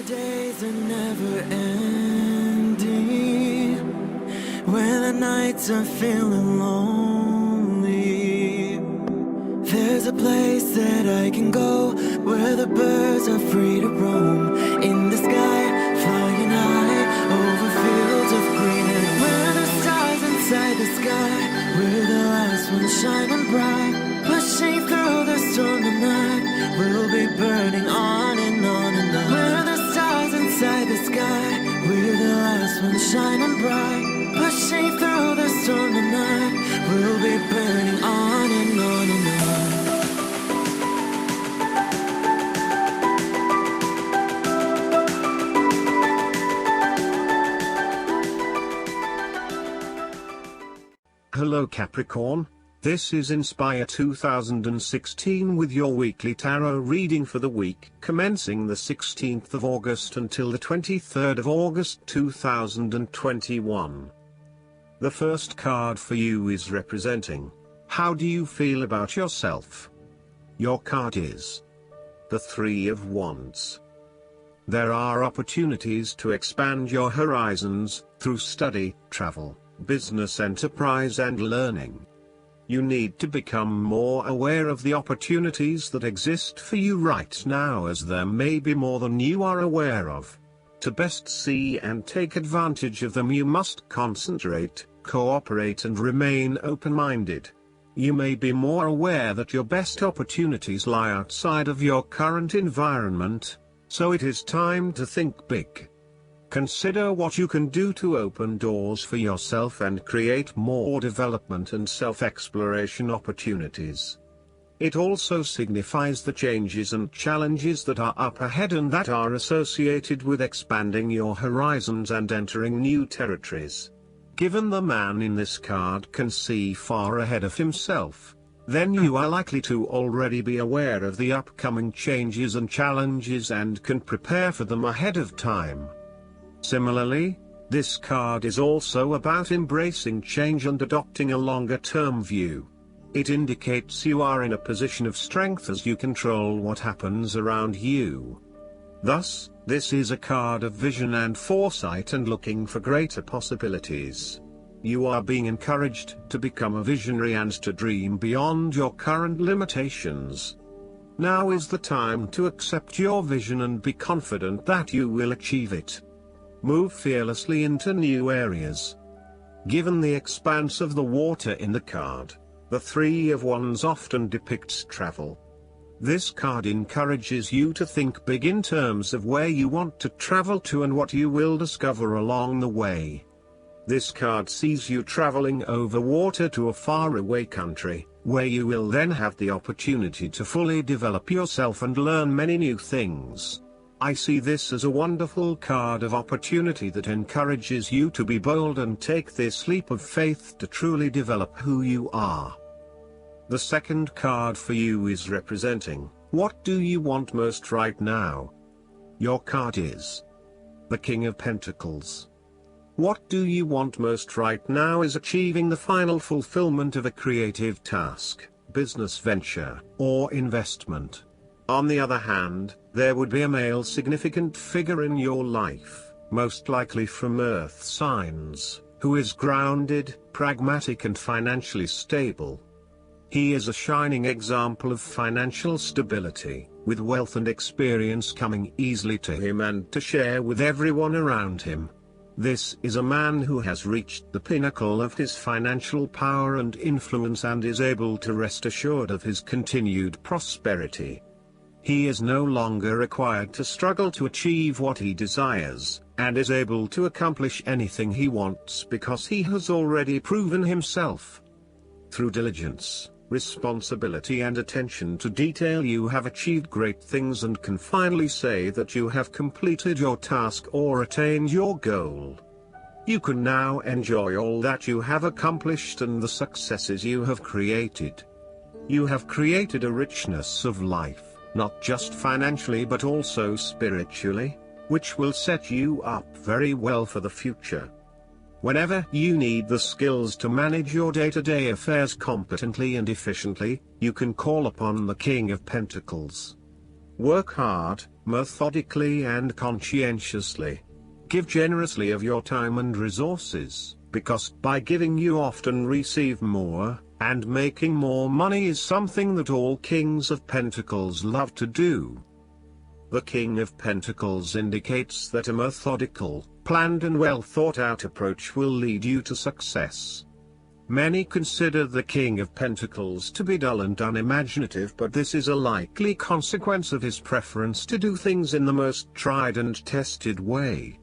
days are never ending, when the nights are feeling lonely. There's a place that I can go, where the birds are free to roam, in the sky, flying high, over fields of green. And where the stars inside the sky, we're the last ones shining bright, pushing through the storm tonight. We'll be burning on and on and on. We're the stars inside the sky, we're the last ones shining bright, pushing through the storm tonight. We'll be burning on and on and on. Hello Capricorn, this is Inspire 2016 with your weekly tarot reading for the week commencing the 16th of August until the 23rd of August 2021. The first card for you is representing, how do you feel about yourself? Your card is the Three of Wands. There are opportunities to expand your horizons through study, travel, business enterprise and learning. You need to become more aware of the opportunities that exist for you right now, as there may be more than you are aware of. To best see and take advantage of them, you must concentrate, cooperate and remain open-minded. You may be more aware that your best opportunities lie outside of your current environment, so it is time to think big. Consider what you can do to open doors for yourself and create more development and self-exploration opportunities. It also signifies the changes and challenges that are up ahead and that are associated with expanding your horizons and entering new territories. Given the man in this card can see far ahead of himself, then you are likely to already be aware of the upcoming changes and challenges and can prepare for them ahead of time. Similarly, this card is also about embracing change and adopting a longer-term view. It indicates you are in a position of strength as you control what happens around you. Thus, this is a card of vision and foresight and looking for greater possibilities. You are being encouraged to become a visionary and to dream beyond your current limitations. Now is the time to accept your vision and be confident that you will achieve it. Move fearlessly into new areas. Given the expanse of the water in the card, the Three of Wands often depicts travel. This card encourages you to think big in terms of where you want to travel to and what you will discover along the way. This card sees you traveling over water to a faraway country, where you will then have the opportunity to fully develop yourself and learn many new things. I see this as a wonderful card of opportunity that encourages you to be bold and take this leap of faith to truly develop who you are. The second card for you is representing, what do you want most right now? Your card is the King of Pentacles. What do you want most right now is achieving the final fulfillment of a creative task, business venture, or investment. On the other hand, there would be a male significant figure in your life, most likely from Earth signs, who is grounded, pragmatic and financially stable. He is a shining example of financial stability, with wealth and experience coming easily to him and to share with everyone around him. This is a man who has reached the pinnacle of his financial power and influence and is able to rest assured of his continued prosperity. He is no longer required to struggle to achieve what he desires, and is able to accomplish anything he wants because he has already proven himself. Through diligence, responsibility and attention to detail, you have achieved great things and can finally say that you have completed your task or attained your goal. You can now enjoy all that you have accomplished and the successes you have created. You have created a richness of life, not just financially but also spiritually, which will set you up very well for the future. Whenever you need the skills to manage your day-to-day affairs competently and efficiently, you can call upon the King of Pentacles. Work hard, methodically and conscientiously. Give generously of your time and resources, because by giving you often receive more, and making more money is something that all kings of pentacles love to do. The King of Pentacles indicates that a methodical, planned and well thought out approach will lead you to success. Many consider the King of Pentacles to be dull and unimaginative, but this is a likely consequence of his preference to do things in the most tried and tested way.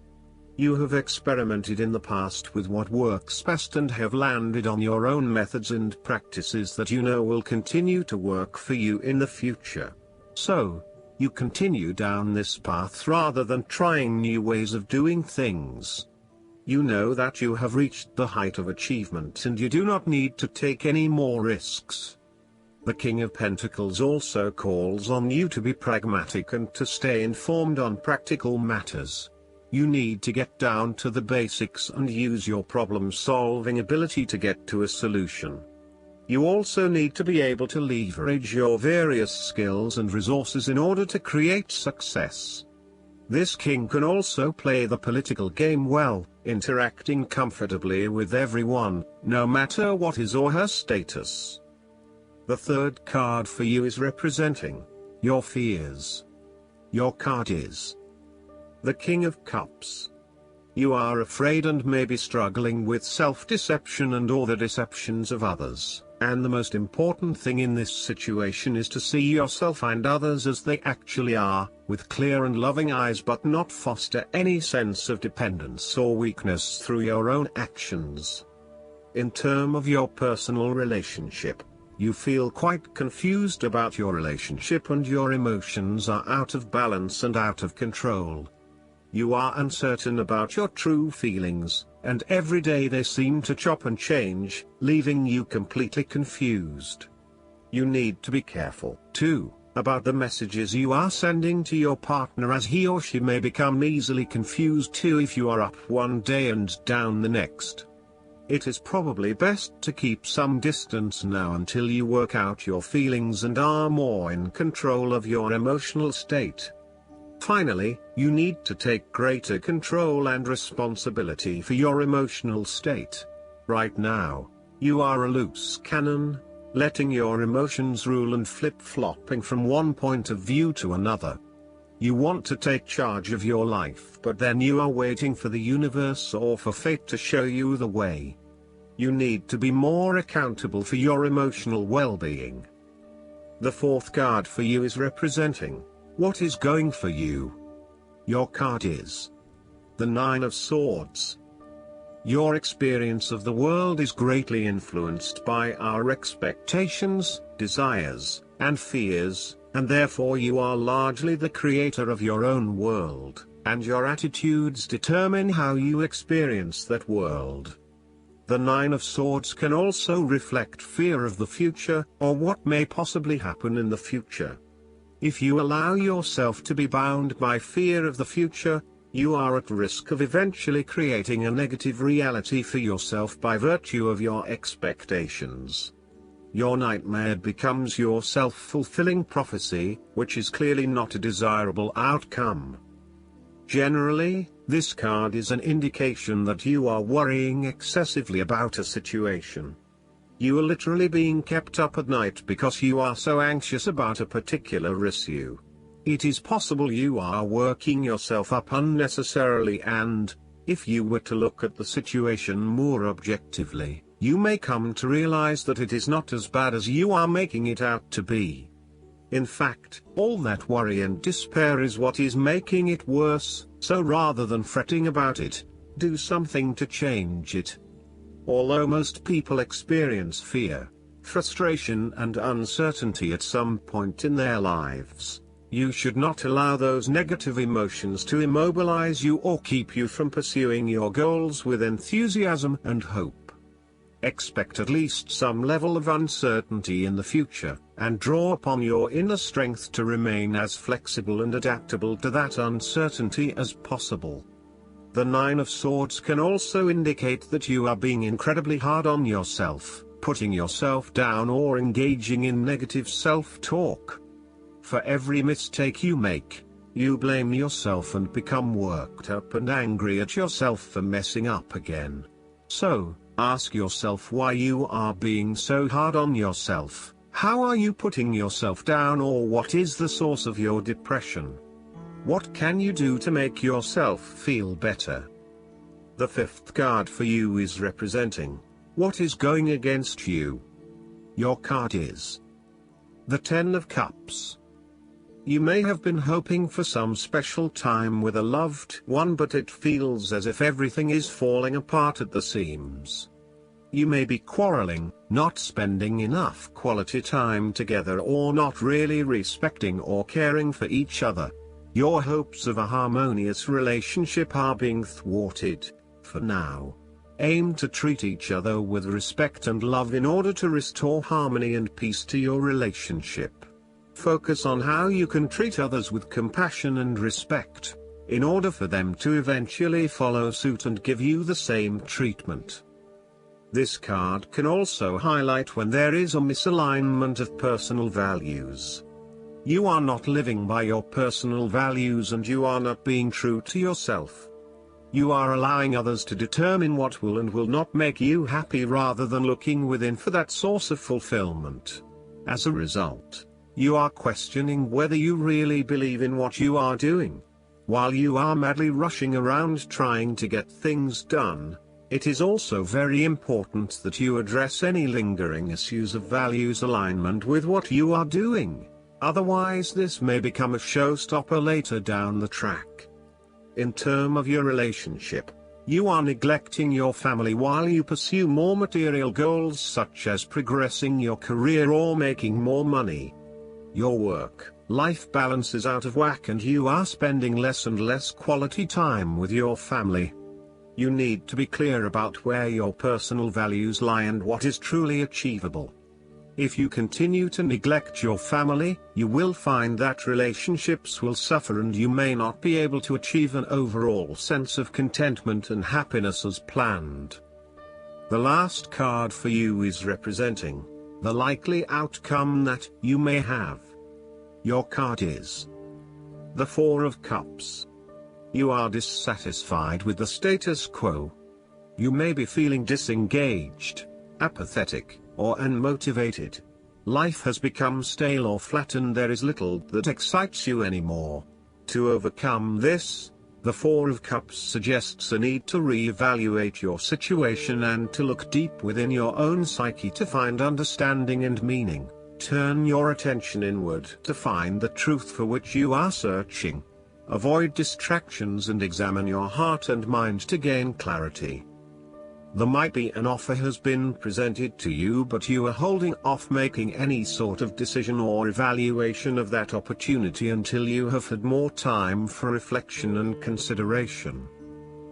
You have experimented in the past with what works best and have landed on your own methods and practices that you know will continue to work for you in the future. So, you continue down this path rather than trying new ways of doing things. You know that you have reached the height of achievement and you do not need to take any more risks. The King of Pentacles also calls on you to be pragmatic and to stay informed on practical matters. You need to get down to the basics and use your problem-solving ability to get to a solution. You also need to be able to leverage your various skills and resources in order to create success. This king can also play the political game well, interacting comfortably with everyone, no matter what his or her status. The third card for you is representing your fears. Your card is the King of Cups. You are afraid and may be struggling with self-deception and or the deceptions of others, and the most important thing in this situation is to see yourself and others as they actually are, with clear and loving eyes, but not foster any sense of dependence or weakness through your own actions. In terms of your personal relationship, you feel quite confused about your relationship and your emotions are out of balance and out of control. You are uncertain about your true feelings, and every day they seem to chop and change, leaving you completely confused. You need to be careful, too, about the messages you are sending to your partner, as he or she may become easily confused too if you are up one day and down the next. It is probably best to keep some distance now until you work out your feelings and are more in control of your emotional state. Finally, you need to take greater control and responsibility for your emotional state. Right now, you are a loose cannon, letting your emotions rule and flip-flopping from one point of view to another. You want to take charge of your life, but then you are waiting for the universe or for fate to show you the way. You need to be more accountable for your emotional well-being. The fourth card for you is representing what is going for you. Your card is the Nine of Swords. Your experience of the world is greatly influenced by our expectations, desires, and fears, and therefore you are largely the creator of your own world, and your attitudes determine how you experience that world. The Nine of Swords can also reflect fear of the future, or what may possibly happen in the future. If you allow yourself to be bound by fear of the future, you are at risk of eventually creating a negative reality for yourself by virtue of your expectations. Your nightmare becomes your self-fulfilling prophecy, which is clearly not a desirable outcome. Generally, this card is an indication that you are worrying excessively about a situation. You are literally being kept up at night because you are so anxious about a particular issue. It is possible you are working yourself up unnecessarily, and, if you were to look at the situation more objectively, you may come to realize that it is not as bad as you are making it out to be. In fact, all that worry and despair is what is making it worse, so rather than fretting about it, do something to change it. Although most people experience fear, frustration and uncertainty at some point in their lives, you should not allow those negative emotions to immobilize you or keep you from pursuing your goals with enthusiasm and hope. Expect at least some level of uncertainty in the future, and draw upon your inner strength to remain as flexible and adaptable to that uncertainty as possible. The Nine of Swords can also indicate that you are being incredibly hard on yourself, putting yourself down or engaging in negative self-talk. For every mistake you make, you blame yourself and become worked up and angry at yourself for messing up again. So, ask yourself why you are being so hard on yourself. How are you putting yourself down, or what is the source of your depression? What can you do to make yourself feel better? The fifth card for you is representing what is going against you. Your card is the Ten of Cups. You may have been hoping for some special time with a loved one, but it feels as if everything is falling apart at the seams. You may be quarreling, not spending enough quality time together, or not really respecting or caring for each other. Your hopes of a harmonious relationship are being thwarted, for now. Aim to treat each other with respect and love in order to restore harmony and peace to your relationship. Focus on how you can treat others with compassion and respect, in order for them to eventually follow suit and give you the same treatment. This card can also highlight when there is a misalignment of personal values. You are not living by your personal values and you are not being true to yourself. You are allowing others to determine what will and will not make you happy rather than looking within for that source of fulfillment. As a result, you are questioning whether you really believe in what you are doing. While you are madly rushing around trying to get things done, it is also very important that you address any lingering issues of values alignment with what you are doing. Otherwise, this may become a showstopper later down the track. In terms of your relationship, you are neglecting your family while you pursue more material goals such as progressing your career or making more money. Your work-life balance is out of whack and you are spending less and less quality time with your family. You need to be clear about where your personal values lie and what is truly achievable. If you continue to neglect your family, you will find that relationships will suffer and you may not be able to achieve an overall sense of contentment and happiness as planned. The last card for you is representing the likely outcome that you may have. Your card is the Four of Cups. You are dissatisfied with the status quo. You may be feeling disengaged, apathetic, or unmotivated. Life has become stale or flat and there is little that excites you anymore. To overcome this, the Four of Cups suggests a need to re-evaluate your situation and to look deep within your own psyche to find understanding and meaning. Turn your attention inward to find the truth for which you are searching. Avoid distractions and examine your heart and mind to gain clarity. There might be an offer has been presented to you, but you are holding off making any sort of decision or evaluation of that opportunity until you have had more time for reflection and consideration.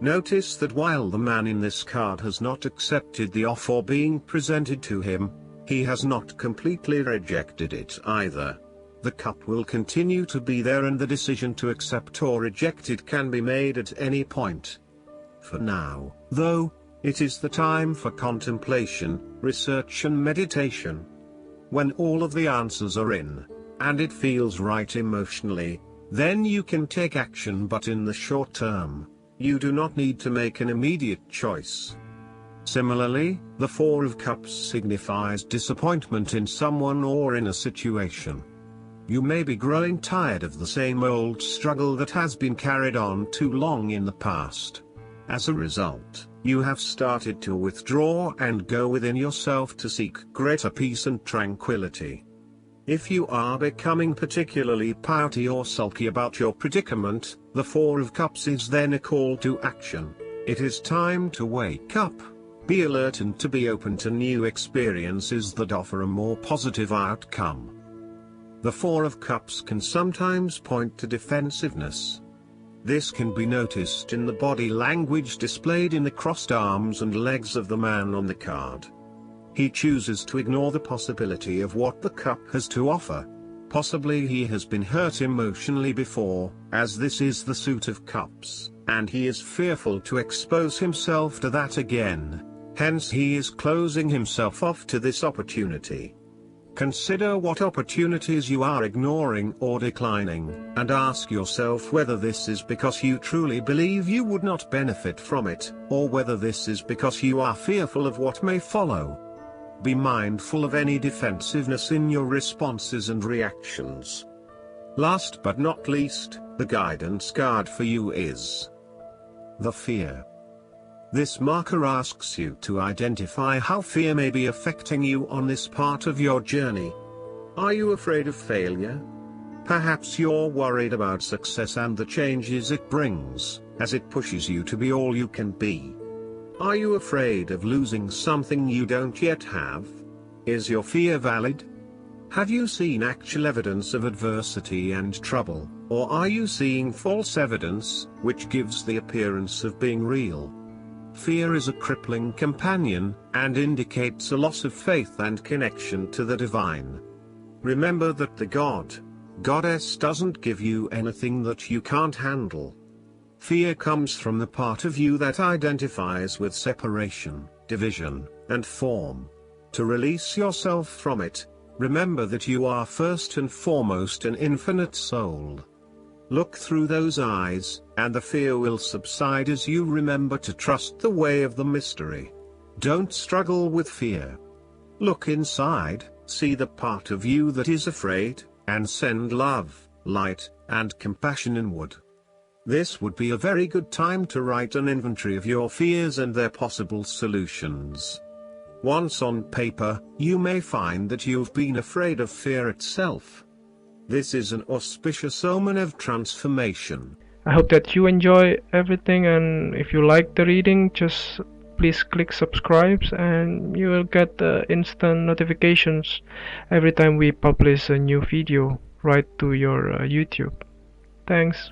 Notice that while the man in this card has not accepted the offer being presented to him, he has not completely rejected it either. The cup will continue to be there and the decision to accept or reject it can be made at any point. For now, though, it is the time for contemplation, research and meditation. When all of the answers are in, and it feels right emotionally, then you can take action, but in the short term, you do not need to make an immediate choice. Similarly, the Four of Cups signifies disappointment in someone or in a situation. You may be growing tired of the same old struggle that has been carried on too long in the past. As a result, you have started to withdraw and go within yourself to seek greater peace and tranquility. If you are becoming particularly pouty or sulky about your predicament, the Four of Cups is then a call to action. It is time to wake up, be alert and to be open to new experiences that offer a more positive outcome. The Four of Cups can sometimes point to defensiveness. This can be noticed in the body language displayed in the crossed arms and legs of the man on the card. He chooses to ignore the possibility of what the cup has to offer. Possibly he has been hurt emotionally before, as this is the Suit of Cups, and he is fearful to expose himself to that again. Hence he is closing himself off to this opportunity. Consider what opportunities you are ignoring or declining, and ask yourself whether this is because you truly believe you would not benefit from it, or whether this is because you are fearful of what may follow. Be mindful of any defensiveness in your responses and reactions. Last but not least, the guidance card for you is the fear. This marker asks you to identify how fear may be affecting you on this part of your journey. Are you afraid of failure? Perhaps you're worried about success and the changes it brings, as it pushes you to be all you can be. Are you afraid of losing something you don't yet have? Is your fear valid? Have you seen actual evidence of adversity and trouble, or are you seeing false evidence, which gives the appearance of being real? Fear is a crippling companion, and indicates a loss of faith and connection to the divine. Remember that the Goddess doesn't give you anything that you can't handle. Fear comes from the part of you that identifies with separation, division, and form. To release yourself from it, remember that you are first and foremost an infinite soul. Look through those eyes, and the fear will subside as you remember to trust the way of the mystery. Don't struggle with fear. Look inside, see the part of you that is afraid, and send love, light, and compassion inward. This would be a very good time to write an inventory of your fears and their possible solutions. Once on paper, you may find that you've been afraid of fear itself. This is an auspicious omen of transformation. I hope that you enjoy everything, and if you like the reading, just please click subscribe and you will get instant notifications every time we publish a new video right to your YouTube. Thanks.